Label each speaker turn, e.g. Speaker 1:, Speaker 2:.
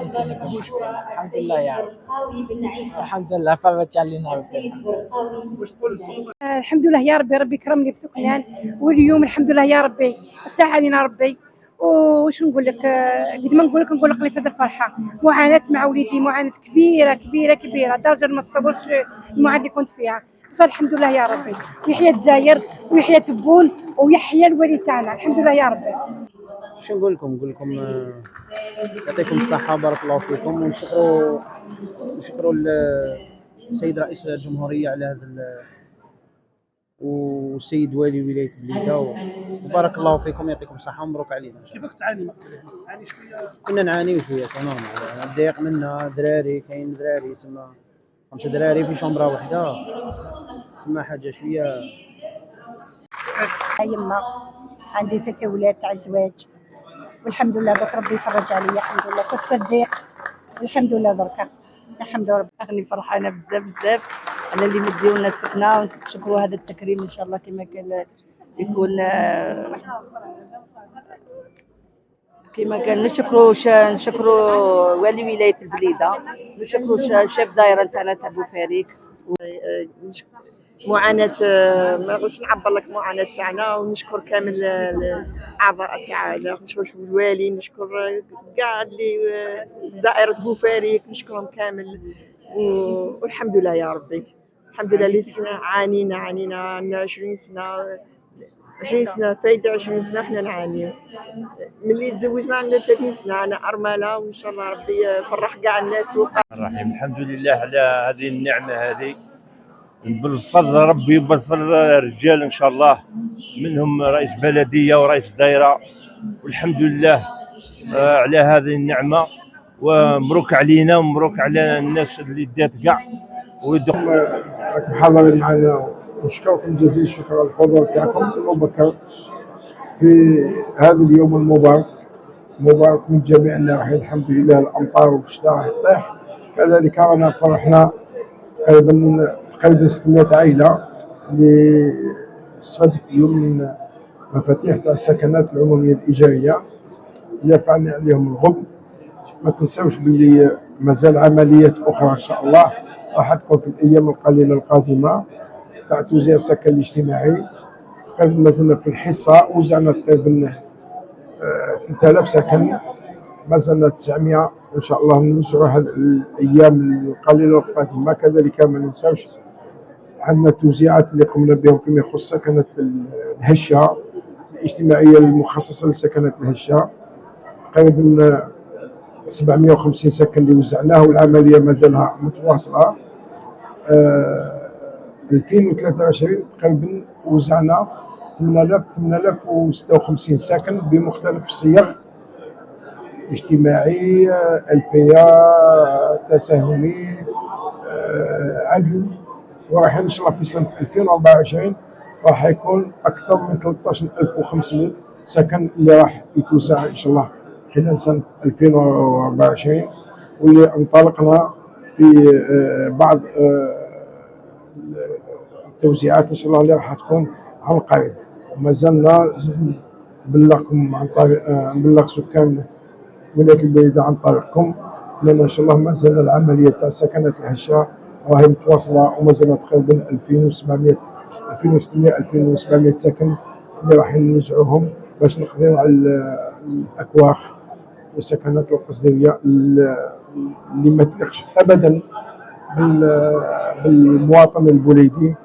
Speaker 1: يسلمك مشكل. الحمد لله يا رب. الحمد لله فرجت علينا ربي.
Speaker 2: الحمد لله يا ربي، ربي يكرمني بسكنان، واليوم الحمد لله يا ربي افتح علينا ربي. وش نقول لك، قد ما نقول لك لي في هذه الفرحه. معاناه مع وليدي، معاناه كبيره كبيره كبيره، درجه ما تصورش المعاناه اللي كنت فيها. بس الحمد لله يا ربي، يحيى الجزائر ويحيى تبون ويحيى الولي تاعنا، الحمد لله يا ربي.
Speaker 3: شو نقول لكم يعطيكم الصحة، بارك الله فيكم، ونشكروا السيد رئيس الجمهورية على هذا والسيد والي ولاية بليده، وبارك الله فيكم، يعطيكم الصحة ومبروك علينا.
Speaker 4: كيفاش تعاني شوية؟
Speaker 3: كنا نعانيو شوية، سي نورمال، ضيق منا دراري، كاين دراري تسمى 5 دراري في شومبرة وحدة، تسمى حاجة شوية.
Speaker 5: يما عندي 3 ولاد تاع الزواج، والحمد لله درك ربي يفرج عليا، الحمد لله كنت في الضيق، الحمد لله دركا الحمد لله.
Speaker 6: راني فرحانه بزاف بزاف على اللي مديو لنا السكنه، ونشكروا هذا التكريم ان شاء الله كما كان يكون كما كان. نشكروا والي ولايه البليده، نشكروا شيف دايره تاعنا تاع بوفاريك.
Speaker 7: معاناة ما غاديش نعبر لك معاناة تاعنا، ونشكر كامل الاعضاء تاعنا، نشكر الوالي، نشكر كاع اللي دائرة بوفاريك، نشكرهم كامل. والحمد لله يا ربي، الحمد لله. اللي عانينا 20 سنة فايدة، 20 سنة حنا نعانيو. ملي تزوجنا عندنا 30 سنة، أنا أرملة، وإن شاء الله ربي يفرح كاع الناس.
Speaker 8: الرحيم، الحمد لله على هذه النعمة هذه، بالفضل ربي وبالفضل الرجال ان شاء الله، منهم رئيس بلديه ورئيس دائره، والحمد لله على هذه النعمه، ومبروك علينا ومبروك على الناس اللي دات كاع.
Speaker 9: راكم حاضرين معنا، ونشكركم جزيل الشكر على الحضور تاعكم المبكر في هذا اليوم المبارك، مبارك من جميع النواحي. الحمد لله الامطار والشتاء راح تطيح، كذلك رانا فرحنا تقريبا 600 عائله اللي استفادت اليوم من مفاتيح تاع السكنات العموميه الايجاريه اللي فعلنا عليهم الغب. ما تنساوش باللي مازال عمليات اخرى ان شاء الله راح تكون في الايام القليله القادمه تاع توزيع السكن الاجتماعي. تقريبا مازلنا في الحصه، وزعنا تقريبا 3000 سكن، مازلنا 900 ان شاء الله نوزعوا هذه الايام القليله القادمه. كذلك ما ننساوش عندنا التوزيعات اللي قمنا بهم فيما يخص سكنات الهشه الاجتماعيه المخصصه لسكنات الهشه، تقريبا 750 سكن اللي وزعناه، والعمليه مازالها متواصله. 2023 تقريبا وزعنا 8056 سكن بمختلف الصيغ، اجتماعي، البيا، تساهمي، عدل. وراح ان شاء الله في سنه 2024 راح يكون اكثر من 13500 سكن اللي راح يتوزع ان شاء الله خلال سنه 2024، واللي انطلقنا في بعض التوزيعات ان شاء الله اللي راح تكون عن قريب. وما زلنا نبلغكم عن طريق نبلغ سكان ولاية البليده عن طريقكم، لان ان شاء الله ما زال العمليه تاع سكنات الهشه راهي متواصله، وما زال تقريبا 2600 2700 سكن اللي راح نوزعوهم باش نقدروا على الاكواخ والسكنات القصديريه اللي ما تليقش ابدا بالمواطن البوليدي.